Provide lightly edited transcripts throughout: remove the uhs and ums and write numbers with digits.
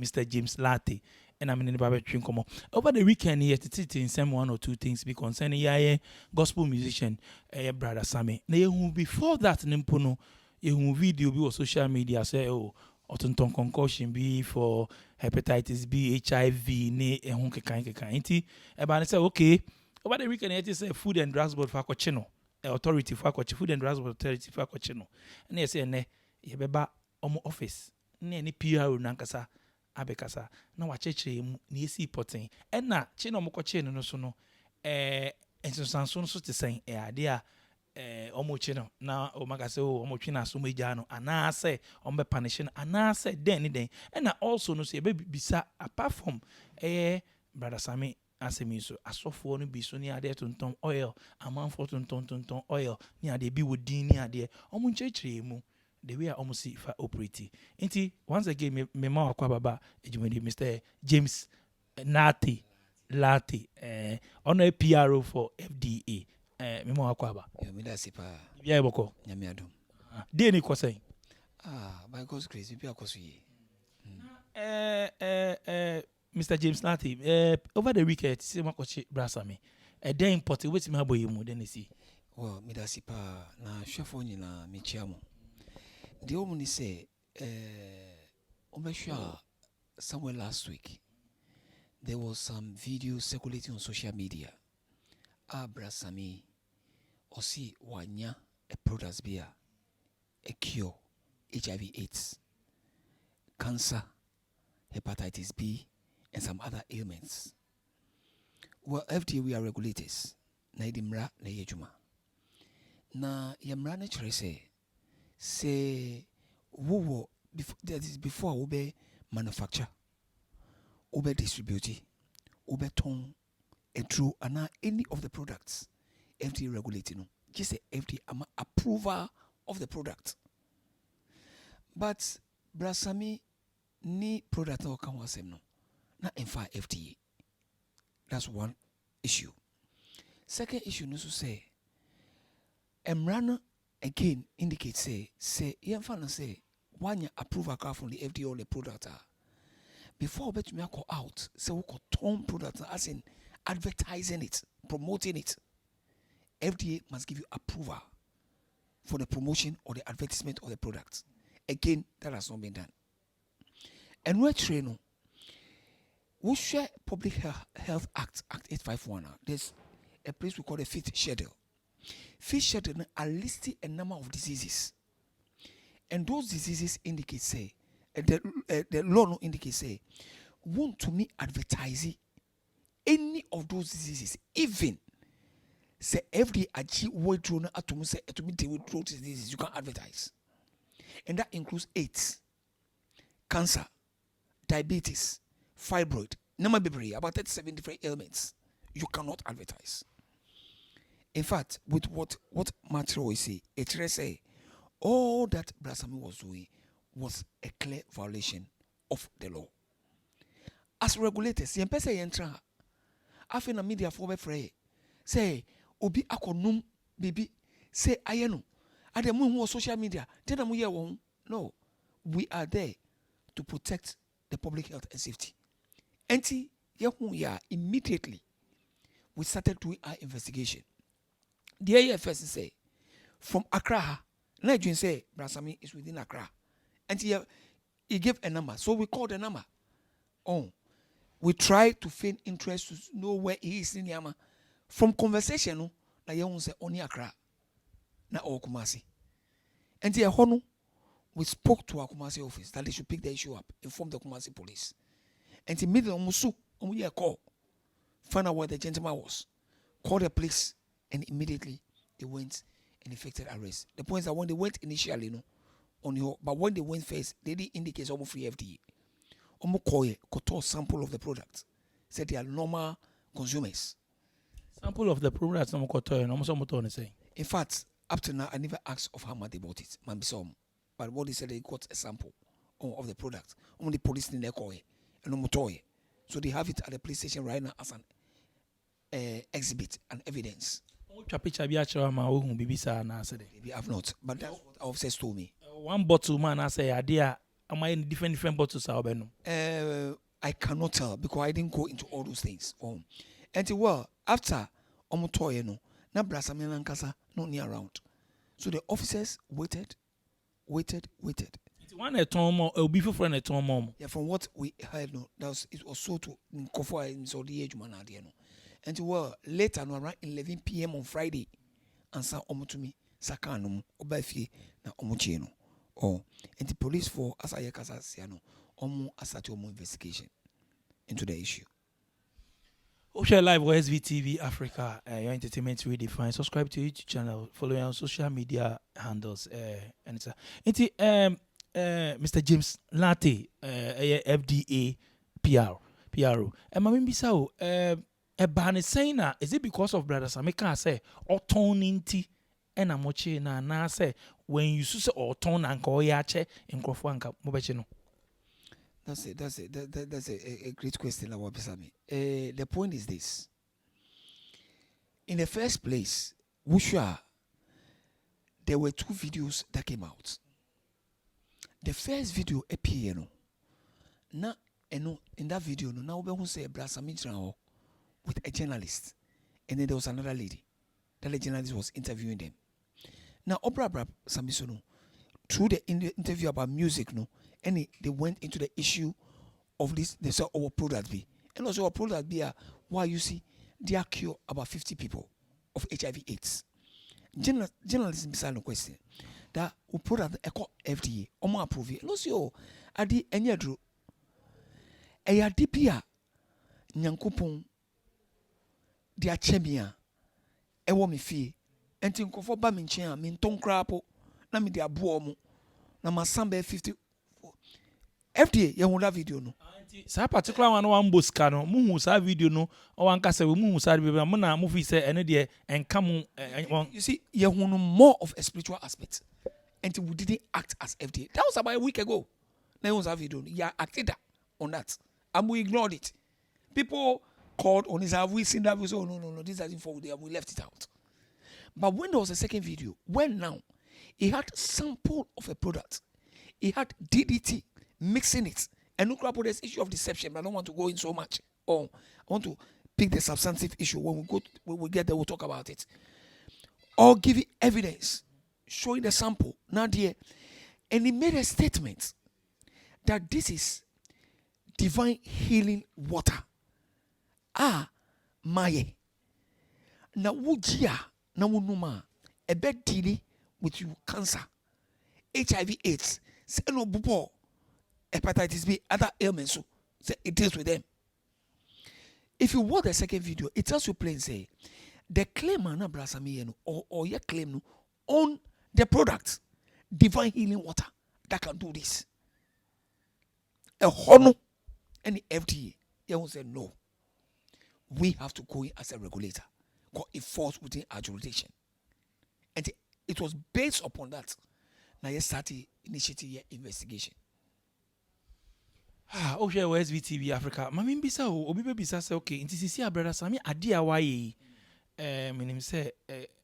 Mr. James Latte, and I'm in the Bible drink. Over the weekend, he had in some one or two things be concerning gospel musician, brother Sammy. Now, before that, Nimpono, you video be on social media say, oh, otonton concussion be for hepatitis B, HIV, ne ehun kekan. Eba say okay. Over the weekend, it is a food and drugs board for Cochino, authority for food and drugs board authority for Cochino. And they say, ne, ye beba omo office, ne ni PR nankasa. Abekasa na wacheche mu na esi poten na che na omko che no so no ensanso no so te sen ade a omo che no na o magase o omo twe na so meja no ana se ombe punish no ana se den na also no so e be bisa apart from brother Sammy asemi so asofo no bi so ni ade tonton oil amanfo tonton oil ni ade bi wodin ni ade omo nchechire mu the way I almost see for operating. Inti once again, me ma akwa baba ejumedi Mr. James Latte on a PRO for FDA. Me ma akwa ba. Me da sipa. Bia boko. Nyame adom. Dey ni kwasai. By God's grace, we are kosuye. Mr. James Latte, over the weekend, see my coach Brasami. Then important wait me abo yimu then see. Well, me da sipa na shefo nyina me chiamo. The woman say, somewhere last week, there was some video circulating on social media. Brasami, or see wanya a product beer, a cure, HIV/AIDS, cancer, hepatitis B, and some other ailments. Well, FDA we are regulators. Na idimra na yejuma. Na yamra na chere say before we be manufacture, we be distribute, we be ton and through any of the products FDA regulating. Just say FDA approval of the product. But Brasami ni product no can was no. Not in fact FDA. That's one issue. Second issue no say Emrana again indicates say one year approval from the FDA on the product before bet me go out say we could turn product as in advertising it, promoting it. FDA must give you approval for the promotion or the advertisement of the product. Again, that has not been done. And we're training. We share Public Health Act 851. There's a place we call the fifth schedule. Fifth schedule are listing a number of diseases. And those diseases indicate say, the law no indicate say, want to me advertise any of those diseases, even say FDA achieve withdraw to me say to me withdraw diseases, you can advertise. And that includes AIDS, cancer, diabetes, fibroid, number baby, about 37 different ailments. You cannot advertise. In fact, with what material we see, it say all that Brasami was doing was a clear violation of the law. As regulators, the person entra, after the media for free, say obi akonum baby, say ayeno, at the moon social media, tell them we are no, we are there to protect the public health and safety. Enti ya immediately we started doing our investigation. The AFS say from Accra, Nigerian say Brasami is within Accra. And he gave a number. So we called the number. We try to feign interest to know where he is in Yama. From conversation, na yawon say only Accra. Na o Kumasi. And we spoke to our Kumasi office that they should pick the issue up, inform the Kumasi police. And immediately we call, find out where the gentleman was, call the police, and immediately they went and effected arrest. The point is that when they went initially, but when they went first, they didn't indicate almost free FDA. Got a sample of the product. Said they are normal consumers. Sample of the product, in fact, up to now, I never asked of how much they bought it. But what they said, they got a sample of the product. Only the police in their car and toy. So they have it at the police station right now as an exhibit and evidence. Maybe I have not, but that's what our officers told me. One bottle man, I say, idea am I in different bottles I cannot tell because I didn't go into all those things. And well, after Omotoye no, na Brasami Lankasa not near around. So the officers waited. One a tom or be for a tom. Yeah, from what we heard, no, it was so to Kofa in Saudi age man. And well, later no, around 11 p.m. on Friday, and sa Omotumi Sakanum Obafi na Omochino. And the police for Asayakasa Siano Omo Asati Omo investigation into the issue. Share live with SVTV Africa, your entertainment redefined. Subscribe to YouTube channel, follow on social media handles. And it's Mr. James Latte, FDA PRO. And my bisa a ban saying that is it because of brother Samika say or tone inti and I'm watching na say when you say or tone and call yache in Crofwanka Mobachino. That's a great question, Awabisami. The point is this. In the first place, Wushua, there were 2 videos that came out. The first video appeared, na in that video, now we say Brasami with a journalist, and then there was another lady. That the journalist was interviewing them. Now, Obra Samisono, through the interview about music, no, and they went into the issue of this. They saw our product be, and also our product be why you see they are cure about 50 people of HIV/AIDS. Journalism is no question that we product echo FDA omo approve it. No see adi enya dro. Eya dipia nyankopon dia chemia ewo me fie enti nkofo ba me nchen a me nton krapo na me dia boo mu na masamba 50 FDA ye hu that video no. Sa particular one boska no muhu sa video no o wan kasa we muhu sa be mo na mo fi say ene de enka mu. You see ye hu no more of a spiritual aspect and we didn't act as FDA. That was about a week ago. Now was that video. Yeah, acted on that and we ignored it. People called on his, have we seen that? We said, oh, no, this hasn't forward there. We left it out. But when there was a second video, when now he had sample of a product, he had DDT mixing it, and look up with this issue of deception. But I don't want to go in so much. I want to pick the substantive issue. When we get there, we'll talk about it. Or give you evidence showing the sample. Now, dear, and he made a statement that this is divine healing water. Maye. Na wujia na wunuma ebe dealing with you cancer, HIV/AIDS, say no bupo, hepatitis B, other ailments. So say it deals with them. If you watch the second video, it tells you plain say the claim na brasami or your claim no on the product, divine healing water that can do this. A hono any FDA, they will say no. We have to go in as a regulator because it falls within our jurisdiction. And it was based upon that. Now you started initiating your investigation. Okay, SVTV Africa. Mami bisa obi be bisa say okay, inti sisi brother Sammy ade awaye menim say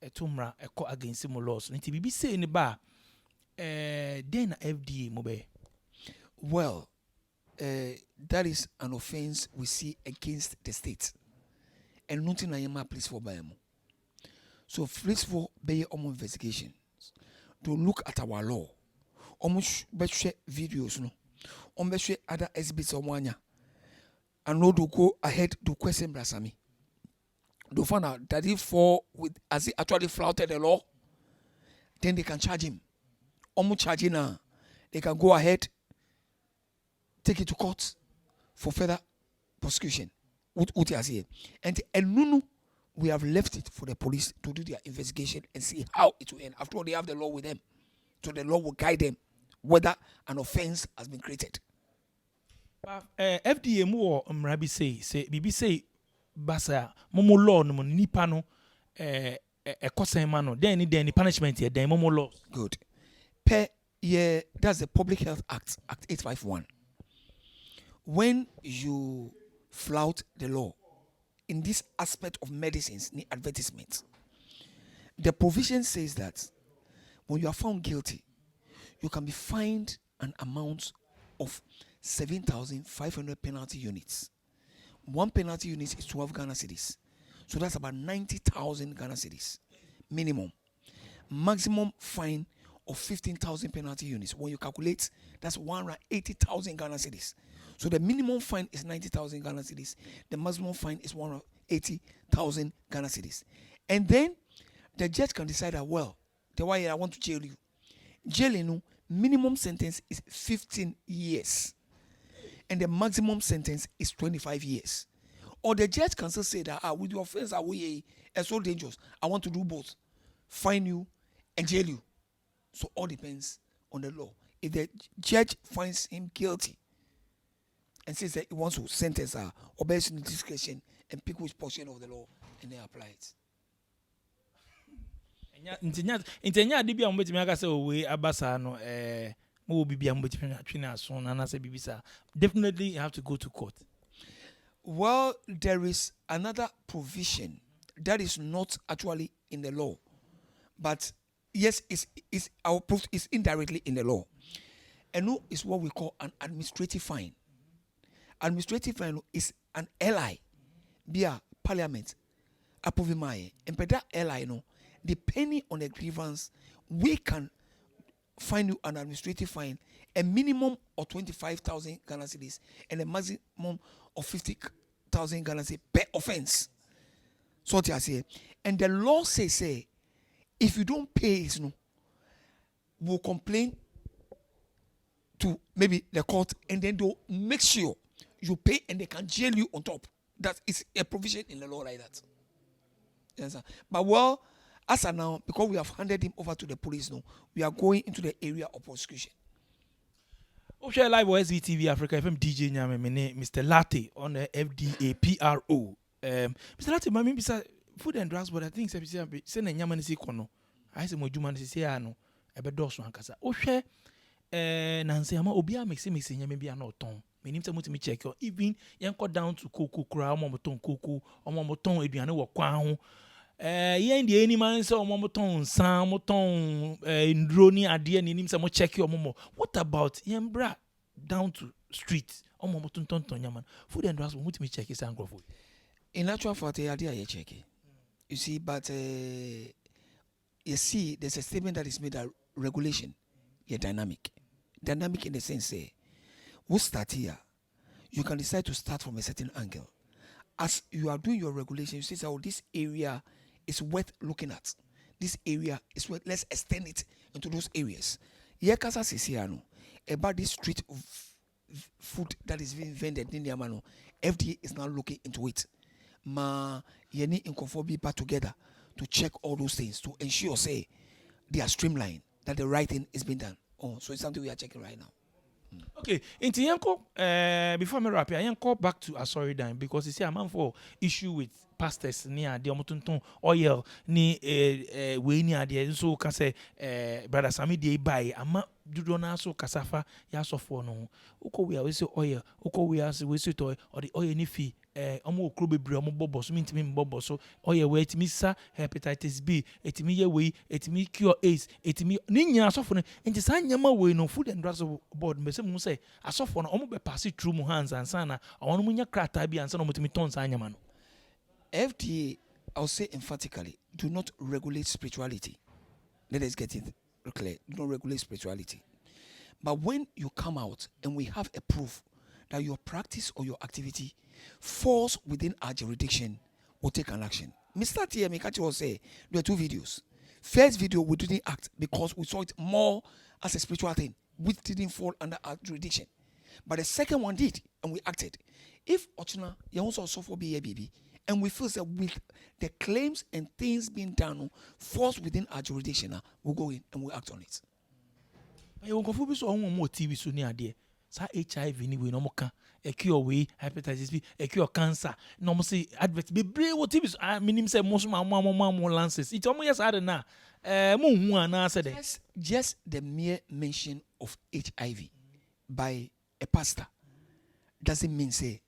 etumra eko against mo laws. Inti bibi say ni ba then FDA mo be. Well, that is an offense we see against the state. And nothing I am please for by. So please for by investigation to look at our law. Almost better videos no. Better other exhibits on one. And no to go ahead to question Brasami. To find out that he fall with as he actually flouted the law, then they can charge him. Almost charging now. They can go ahead, take it to court for further prosecution. And Nunu, we have left it for the police to do their investigation and see how it will end. After all, they have the law with them. So the law will guide them whether an offense has been created. FDA mo mrabi say bibi say basa momo law no nipa no ekosen ma no then the punishment here then momo law. Good. That's the Public Health Act 851. When you flout the law in this aspect of medicines, the advertisements, the provision says that when you are found guilty, you can be fined an amount of 7,500 penalty units. One penalty unit is 12 Ghana cedis. So that's about 90,000 Ghana cedis minimum. Maximum fine of 15,000 penalty units. When you calculate, that's 180,000 Ghana cedis. So the minimum fine is 90,000 Ghana cedis. The maximum fine is 180,000 Ghana cedis. And then the judge can decide that, well, the way I want to jail you. Jailing, minimum sentence is 15 years. And the maximum sentence is 25 years. Or the judge can still say that, with your offense, it's so dangerous. I want to do both. Fine you and jail you. So all depends on the law. If the judge finds him guilty and says that he wants to sentence her, obeys in discretion and pick which portion of the law and then apply it. Intenya de bia mbetimi aka say we abasa no mo obi bia mbetimi atwene aso na na say bibisa, definitely you have to go to court. Well, there is another provision that is not actually in the law, but yes, is our proof is indirectly in the law, and no is what we call an administrative fine. Administrative fine is an ally via parliament approving my and per that ally no. Depending on the grievance, we can fine you an administrative fine, a minimum of 25,000 Ghana cedis and a maximum of 50,000 Ghana cedis per offense. So what I say, and the law says, if you don't pay it, no, we'll complain to maybe the court, and then they'll make sure you pay, and they can jail you on top. That is a provision in the law like that. Yes, but well. As of now, because we have handed him over to the police now, we are going into the area of prosecution. Share live on SVTV Africa FM DJ Nyame mene Mr. Latte on the FDA PRO. Mr. Latte, my maybe food and drugs, but I think say na nyama nisi kono. I say mo djuma nisi say ano ebe doso ankasa. Share nanse ama obi a mix nyame bia na oton. Menim say mutimi check even yanko down to koko kura omo moton koko, omo moton aduane wo kwan ho. Yen the any man say omoton san moton ndro ni ade ni nim say mo check your momo. What about yembra down to street omoton tonton yaman food and drugs mutimi check is angrofo. In actual fact ade I check. You see, but you see there's a statement that is made that regulation dynamic in the sense say we start here, you can decide to start from a certain angle. As you are doing your regulation, you say, oh, this area is worth looking at. This area is worth, let's extend it into those areas. Yekasa sisiano about this street food that is being vended in Yamano. FDA is now looking into it. Ma yeni inconformity part together to check all those things to ensure say they are streamlined, that the right thing is being done. Oh, so it's something we are checking right now. Okay, into yanko before me wrap here, yanko back to Asoridan because you see a man for issue with pastors near the omotonton oil ni we ni ade so can say brother Sammy dey buy ama dudo na so kasafa ya sofo no uko we say oil uko we say toy or the oil ni fi omo okro bebre omo bobo so mintimi mbobo so oil we etimi sa hepatitis B etimi ye we etimi cure AIDS etimi ni nya sofo no nti sa nyama we no food and drugs board me say mu say asofo no omo be pass through mu hands ansa na ono mu nya krata bi ansa no mutimi ton sa nyama no. FDA, I'll say emphatically, do not regulate spirituality. Let us get it clear. Do not regulate spirituality. But when you come out and we have a proof that your practice or your activity falls within our jurisdiction, we'll take an action. Mr. T. Mikachi will say, there are two videos. First video, we didn't act because we saw it more as a spiritual thing, which didn't fall under our jurisdiction. But the second one did, and we acted. If Ochina, you also suffer baby, and we feel that with the claims and things being done falls within our jurisdiction, we'll go in and we'll act on it. You won't go so more TV so near there. Sa HIV ni we no more can a cure we hepatitis B, a cure cancer. No more say advert be brave what TV. I mean say most more lances. It's almost yes I don't know. Just the mere mention of HIV by a pastor doesn't mean say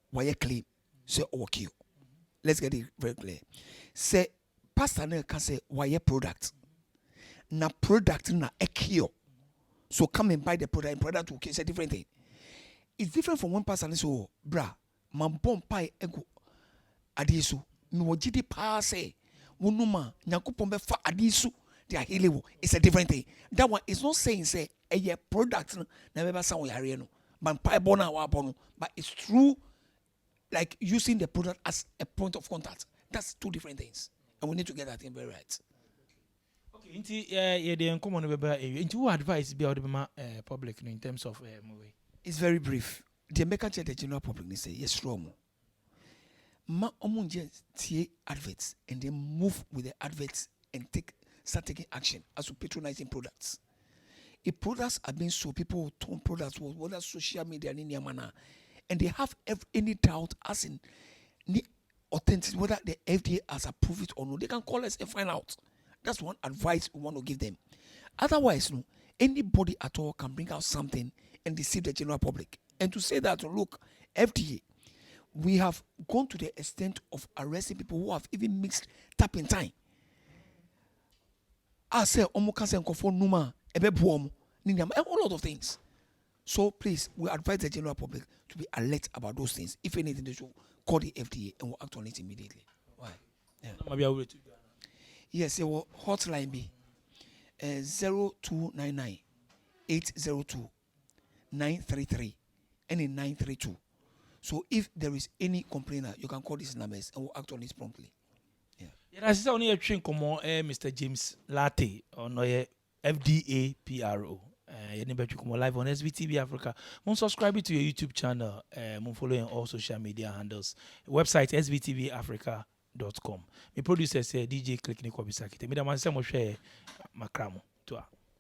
why a claim say or cure. Let's get it very clear. Say pastor can say why a product. Na product na a cure. So come and buy the product, and product will it's a different thing. It's different from one person. So, bra, my bomb pie ego adisu. Me wajidi pa say, wunuma nyakupon be fa adisu. They are healable. It's a different thing. That one is not saying say a product na beba sa yare no. But pie bona wa bono. But it's true, like using the product as a point of contact. That's two different things, and we need to get that thing very right. Okay, into the uncommon into what advice be out of public in terms of movie? It's very brief. The American Church, the general public, they say yes, wrong. Ma omunje tie adverts and then move with the adverts and start taking action as to patronizing products. If products are being sold, people will turn products, whether social media and in manner, and they have any doubt as in the authentic whether the FDA has approved it or not. They can call us and find out. That's one advice we want to give them. Otherwise, no, anybody at all can bring out something and deceive the general public. And to say that, look, FDA, we have gone to the extent of arresting people who have even mixed tap in time. I say, all a lot of things. So please, we advise the general public to be alert about those things. If anything, they should call the FDA and we'll act on it immediately. Why? Yeah. Yes, it will hotline be 0299 802 933 and in 932. So if there is any complainer, you can call these numbers and we'll act on it promptly. Yeah, I see only a train come on Mr. James Latte on FDA PRO. You never come live on SBTV Africa. Subscribe to your YouTube channel. Follow on all social media handles. Website sbtvafrica.com. My producer say DJ Click Nikobisaki. Me da man say mo share makramo to